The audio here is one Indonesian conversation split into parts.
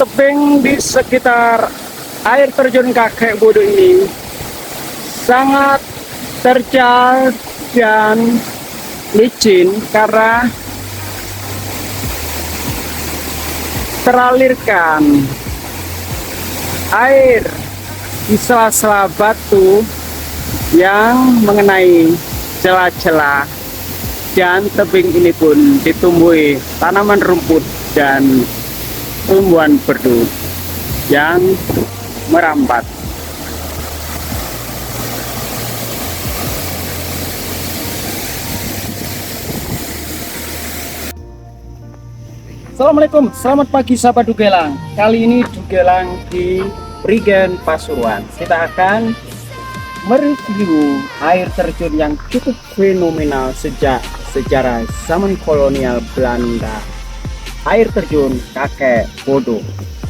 Tebing di sekitar air terjun Kakek Bodo ini sangat terjal dan licin karena teralirkan air di sela-sela batu yang mengenai celah-celah, dan tebing ini pun ditumbuhi tanaman rumput dan tumbuhan berdu yang merambat. Assalamualaikum, selamat pagi sahabat Dugelang. Kali ini Dugelang di Prigen Pasuruan. Kita akan mereview air terjun yang cukup fenomenal sejak sejarah zaman kolonial Belanda. Air terjun Kakek Bodo.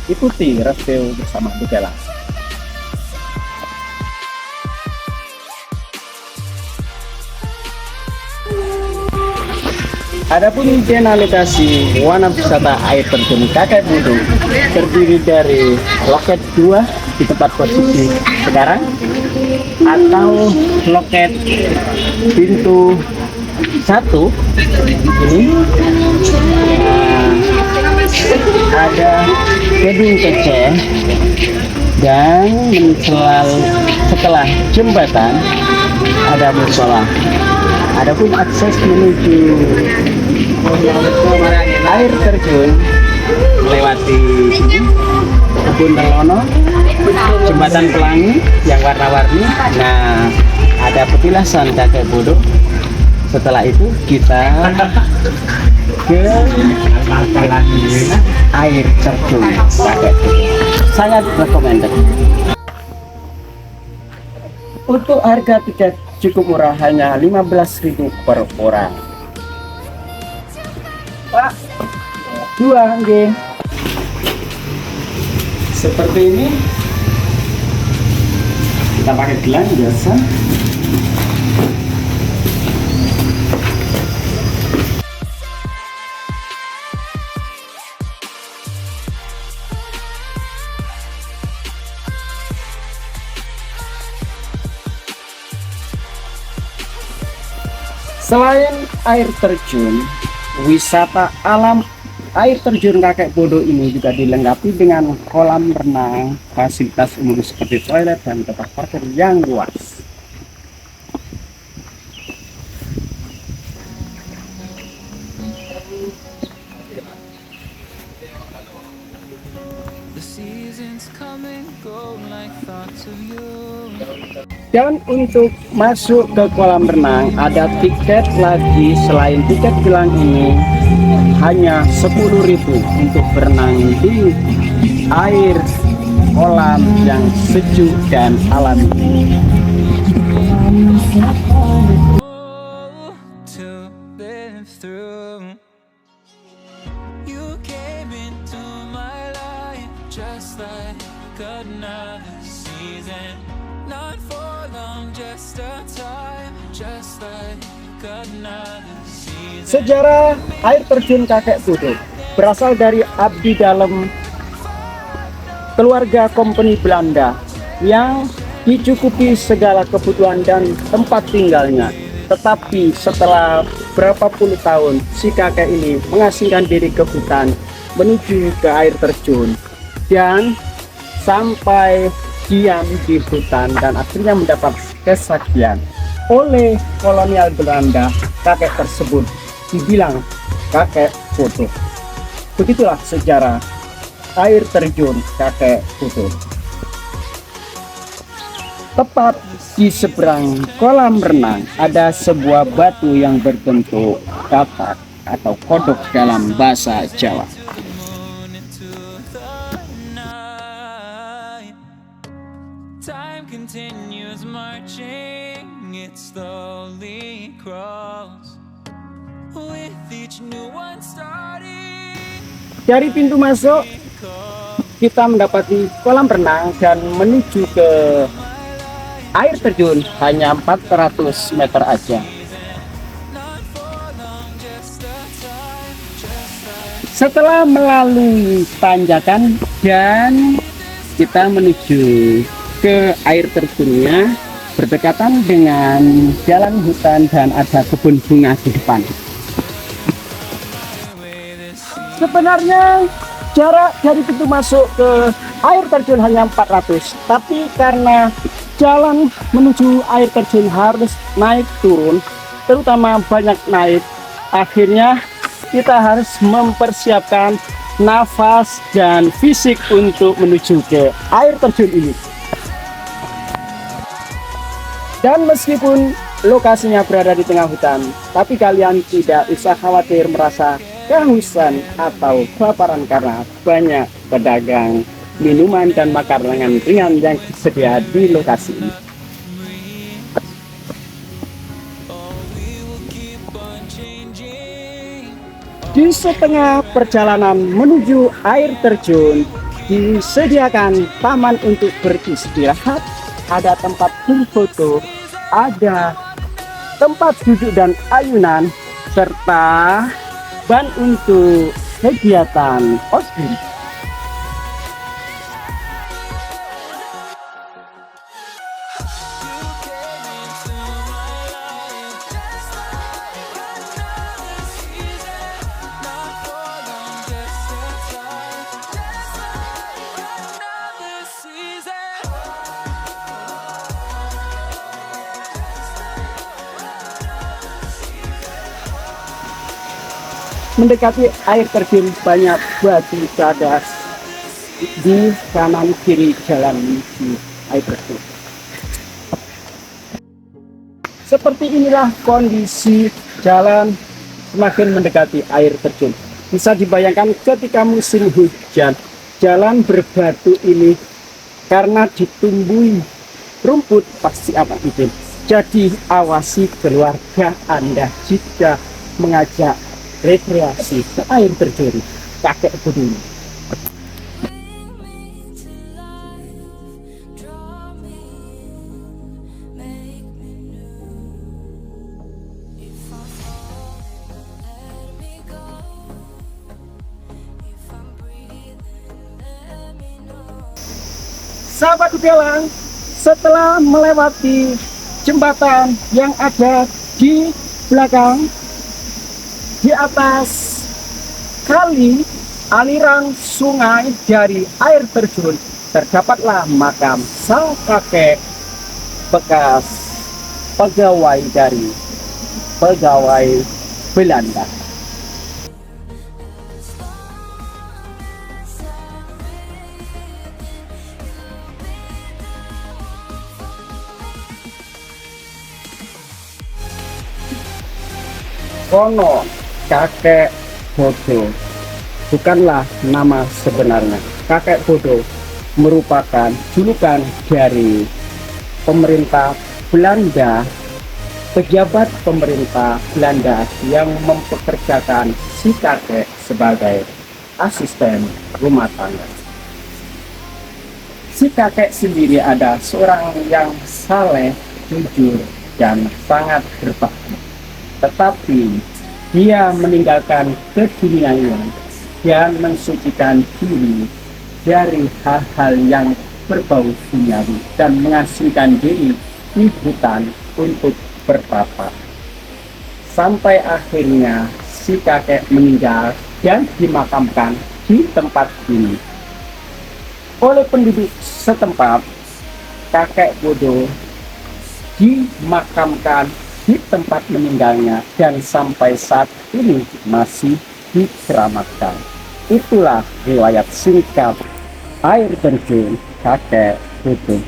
Ikuti review bersama Dugelang. Adapun zona lokasi wana wisata air terjun Kakek Bodo terdiri dari loket 2 di tempat posisi sekarang, atau loket pintu 1 ini. Ada gedung kecil dan setelah jembatan ada musola. Adapun akses menuju air terjun melewati sini, kebun telono, jembatan pelangi yang warna-warni. Nah, ada petilasan Kakek Bodo. Setelah itu kita ke air terjun Kakek Bodo. Sangat recommended. Untuk harga tiket cukup murah, hanya 15.000 per orang. Pak, 2 nggih. Seperti ini. Kita pakai gelang biasa. Selain air terjun, wisata alam air terjun Kakek Bodo ini juga dilengkapi dengan kolam renang, fasilitas umum seperti toilet dan tempat parkir yang luas. Dan untuk masuk ke kolam renang ada tiket lagi. Selain tiket gelang ini, hanya 10.000 untuk berenang di air kolam yang sejuk dan alami. Sejarah air terjun Kakek Bodo berasal dari abdi dalam keluarga kompeni Belanda yang dicukupi segala kebutuhan dan tempat tinggalnya. Tetapi setelah berapa puluh tahun, si kakek ini mengasingkan diri ke hutan menuju ke air terjun dan sampai diam di hutan, dan akhirnya mendapat kesaksian oleh kolonial Belanda. Kakek tersebut dibilang Kakek Bodo. Begitulah sejarah air terjun Kakek Bodo. Tepat di seberang kolam renang ada sebuah batu yang berbentuk katak atau kodok dalam bahasa Jawa. Dari pintu masuk kita mendapati kolam renang dan menuju ke air terjun hanya 400 meter aja. Setelah melalui tanjakan Dan kita menuju ke air terjunnya berdekatan dengan jalan hutan dan ada kebun bunga di depan. Sebenarnya jarak dari pintu masuk ke air terjun hanya 400, tapi karena jalan menuju air terjun harus naik turun, terutama banyak naik, akhirnya kita harus mempersiapkan nafas dan fisik untuk menuju ke air terjun ini. Dan meskipun lokasinya berada di tengah hutan, tapi kalian tidak usah khawatir merasa kehausan atau kelaparan karena banyak pedagang minuman dan makanan ringan yang tersedia di lokasi ini. Di setengah perjalanan menuju air terjun, disediakan taman untuk beristirahat, ada tempat berfoto, ada tempat duduk dan ayunan, serta ban untuk kegiatan ospek. Mendekati air terjun banyak batu cadas di kanan kiri jalan menuju air terjun. Seperti inilah kondisi jalan semakin mendekati air terjun. Bisa dibayangkan ketika musim hujan, jalan berbatu ini karena ditumbuhi rumput pasti akan izin. Jadi awasi keluarga Anda jika mengajak rekreasi ke air terjun Kakek Bodo. Sahabat Udalang, setelah melewati jembatan yang ada di belakang, di atas kali aliran sungai dari air terjun terdapatlah makam sang kakek bekas pegawai Belanda. Konon Kakek Bodo bukanlah nama sebenarnya. Kakek Bodo merupakan julukan dari pemerintah Belanda, pejabat pemerintah Belanda yang mempekerjakan si kakek sebagai asisten rumah tangga. Si kakek sendiri ada seorang yang saleh, jujur, dan sangat berbakti. Tetapi dia meninggalkan keduniaan dan mensucikan diri dari hal-hal yang berbau duniawi dan mengasingkan diri di hutan untuk bertapa. Sampai akhirnya si kakek meninggal dan dimakamkan di tempat ini. Oleh penduduk setempat, Kakek Bodo dimakamkan di tempat meninggalnya dan sampai saat ini masih dikeramatkan. Itulah riwayat singkat air terjun Kakek Bodo.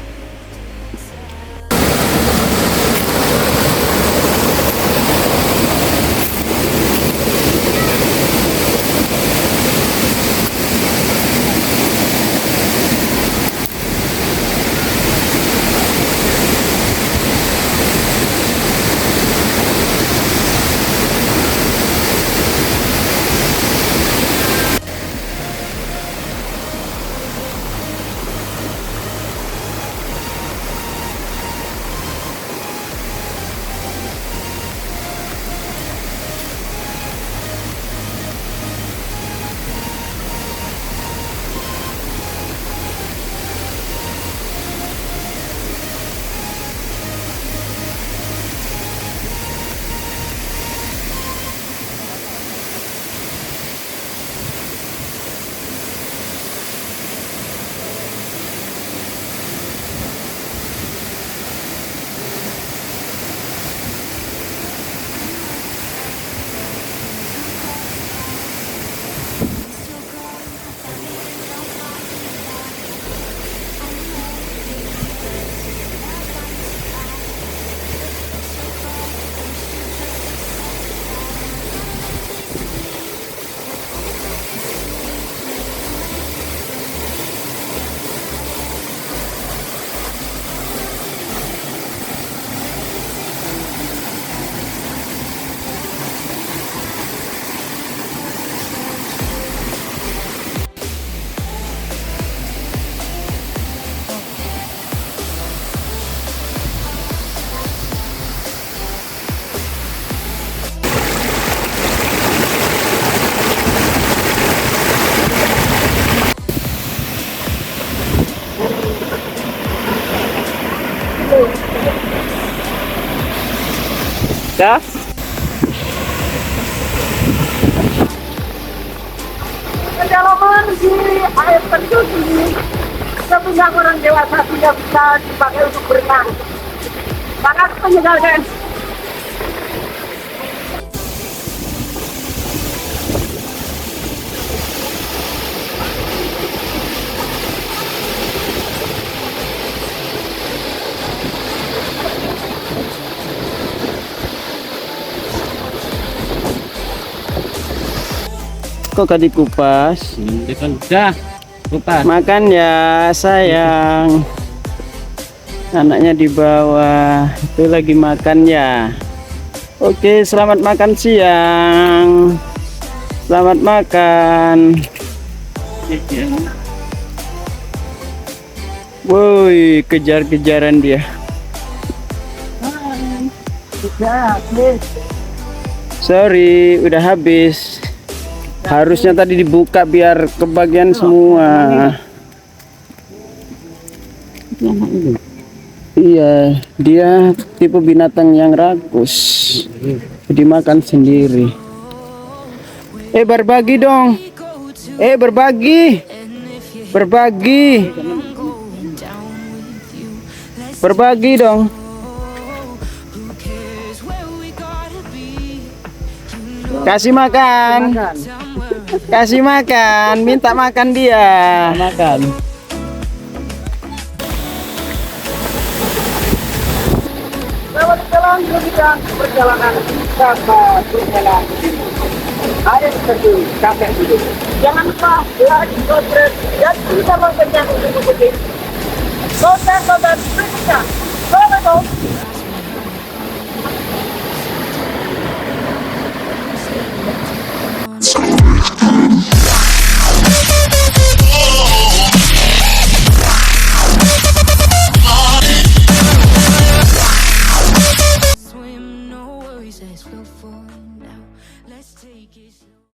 Kak? Kedalaman di air terjun ini sebenarnya orang dewasa tidak bisa dipakai untuk berenang. Sangat menyegarkan. Kok gak dikupas? Ini kan udah kupas. Makan ya sayang. Anaknya di bawah itu lagi makan ya. Oke, selamat makan siang. Selamat makan. Woi, kejar-kejaran dia. Sorry, udah habis. Harusnya tadi dibuka biar kebagian semua. Iya, dia tipe binatang yang rakus. Dimakan sendiri. Berbagi dong. Berbagi. Berbagi. Berbagi dong. Kasih makan. Kasih makan, minta makan dia. Makan. Selamat jalan perjalanan wisata berjalan air terjun Kakek Bulu. Jangan lupa like, subscribe, dan kita loncengnya untuk mengikuti konten-konten berikutnya. Selamat